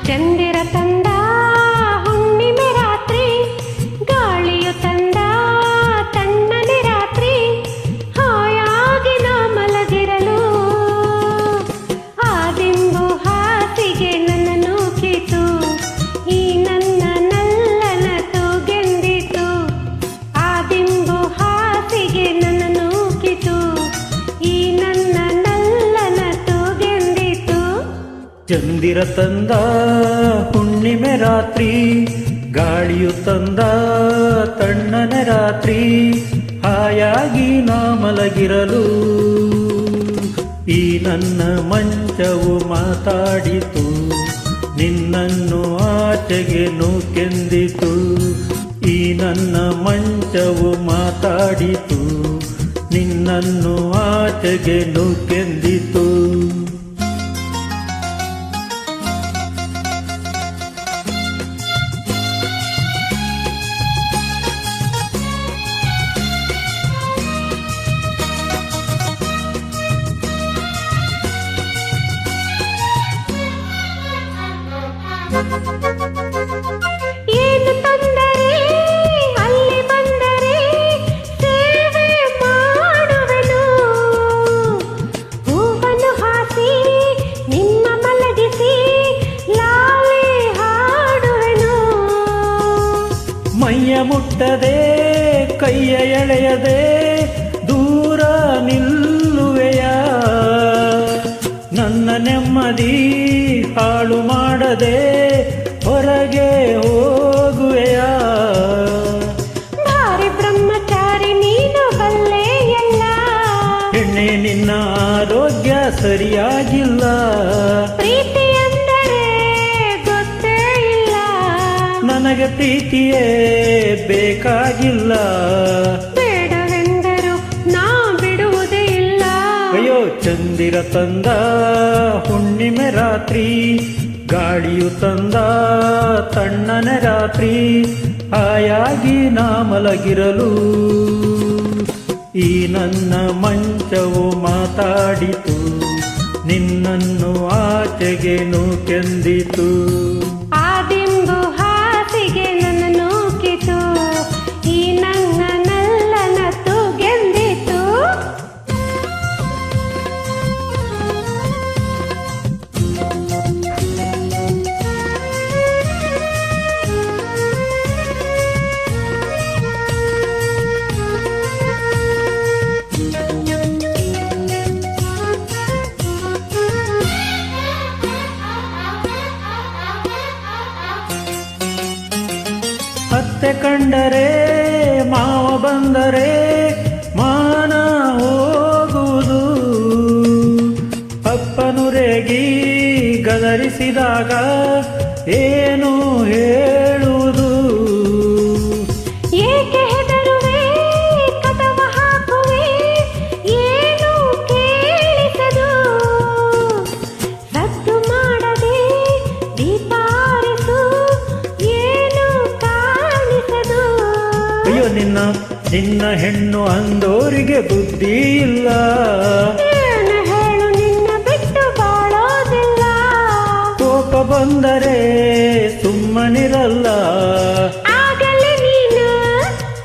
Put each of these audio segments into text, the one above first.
ಚಂದಿರ ತಂದ ಹುಣ್ಣಿಮೆ ರಾತ್ರಿ, ಗಾಳಿಯು ತಂದ ತಣ್ಣನೆ ರಾತ್ರಿ, ಹಾಯಾಗಿ ನಾ ಮಲಗಿರಲು ಆ ದಿಂಬು ಹಾಸಿಗೆ ನನ್ನ ನೂಕಿತು, ಈ ನನ್ನ ನಲ್ಲನ ತೂಗೆಂದಿತು. ಆ ದಿಂಬು ಹಾಸಿಗೆ ನನ್ನ ನೂಕಿತು, ಈ ನನ್ನ ನಲ್ಲನ ತೂಗೆಂದಿತು. ಚಂದಿರ ತಂದ ಹುಣ್ಣಿಮೆ ರಾತ್ರಿ, ಗಾಳಿಯು ತಂದ ತಣ್ಣನೆ ರಾತ್ರಿ, ಹಾಯಾಗಿ ನಾ ಮಲಗಿರಲು ಈ ನನ್ನ ಮಂಚವು ಮಾತಾಡಿತು, ನಿನ್ನನ್ನು ಆಚೆಗೆ ನೂಕೆಂದಿತು. ಈ ನನ್ನ ಮಂಚವು ಮಾತಾಡಿತು, ನಿನ್ನನ್ನು ಆಚೆಗೆ ನೂಕೆಂದಿತು. ಏನು ತೊಂದರೆ ಅಲ್ಲಿ ಬಂದರೆ ಸೇವೆ ಮಾಡುವೆನು, ಹೂವನ್ನು ಹಾಸಿ ನಿಮ್ಮ ಮಲಗಿಸಿ ಲಾಲಿ ಹಾಡುವೆನು. ಮೈಯ ಮುಟ್ಟದೆ ಕೈಯ ಎಳೆಯದೆ ದೂರ ನಿಲ್ಲುವೆಯ, ನನ್ನ ನೆಮ್ಮದಿ ಹಾಳು ಮಾಡದೆ ಹೊರಗೆ ಹೋಗುವೆಯ. ಭಾರಿ ಬ್ರಹ್ಮಚಾರಿ ನೀನು ಬಲ್ಲೆ ಎಲ್ಲ, ಹೆಣ್ಣೆ ನಿನ್ನ ಆರೋಗ್ಯ ಸರಿಯಾಗಿಲ್ಲ, ಪ್ರೀತಿ ಎಂದರೆ ಗೊತ್ತೇ ಇಲ್ಲ, ನನಗೆ ಪ್ರೀತಿಯೇ ಬೇಕಾಗಿಲ್ಲ. ಬೇಡವೆಂದರು ನಾ ಬಿಡುವುದೇ ಇಲ್ಲ. ಅಯ್ಯೋ ಚಂದಿರ ತಂದ ಹುಣ್ಣಿಮೆ ರಾತ್ರಿ, ಗಾಳಿಯು ತಂದ ತಣ್ಣನೆ ರಾತ್ರಿ, ಹಾಯಾಗಿ ನಾ ಮಲಗಿರಲು ಈ ನನ್ನ ಮಂಚವು ಮಾತಾಡಿತು, ನಿನ್ನನ್ನು ಆಚೆಗೆ ನೂಕೆಂದಿತು. ಆ ದಿಂಬು ಹಾಸಿಗೆ ನನ್ನ ನೂಕಿತು, ಈ ನನ್ನ ನಲ್ಲನ ತೂಗೆಂದಿತು. ಅತ್ತೆ ಕಂಡರೆ ಮಾವ ಬಂದರೆ ಮಾನ ಹೋಗುವುದು, ಅಪ್ಪನುರೇಗಿ ಗದರಿಸಿದಾಗ ಏನು ಹೇಳುವುದು. ಏಕೆ ಹೆದರುವೆ ಕದವ ಹಾಕುವೆ ಏನು ಕೇಳಿಸದು, ಸದ್ದು ಮಾಡದೆ ದೀಪಾರಿಸು ಏನು ಕಾಣಿಸದು. ಅಯ್ಯೋ ನಿನ್ನ ಹೆಣ್ಣು ಅಂದೋರಿಗೆ ಬುದ್ಧಿ ಇಲ್ಲ, ಏನು ಹೇಳು ನಿನ್ನ ಬಿಟ್ಟು ಬಾಳೋದಿಲ್ಲ. ಕೋಪ ಬಂದರೆ ಸುಮ್ಮನಿರಲ್ಲ, ಆಗಲೇ ನೀನು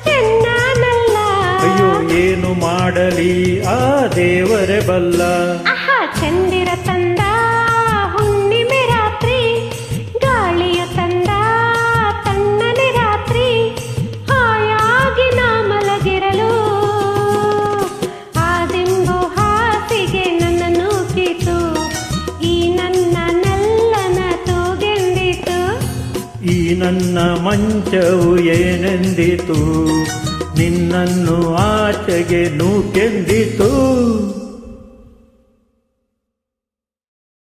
ಚೆನ್ನನಲ್ಲ. ಅಯ್ಯೋ ಏನು ಮಾಡಲಿ ಆ ದೇವರೇ ಬಲ್ಲ. ಆಹಾ ಚಂದಿರ ತಂದ ಹುಣ್ಣಿಮೆ ರಾತ್ರಿ, ಗಾಳಿಯು ತಂದ ತಣ್ಣನೆ ರಾತ್ರಿ, ಹಾಯಾಗಿ ನಾ ಮಲಗಿರಲು ಆ ದಿಂಬು ಹಾಸಿಗೆ ನನ್ನ ನೂಕಿತು, ಈ ನನ್ನ ನಲ್ಲನ ತೂಗೆಂದಿತು. ಈ ನನ್ನ ಮಂಚವು ಏನೆಂದಿತು, ನಿನ್ನನ್ನು ಆಚೆಗೆ ನೂಕೆಂದಿತು.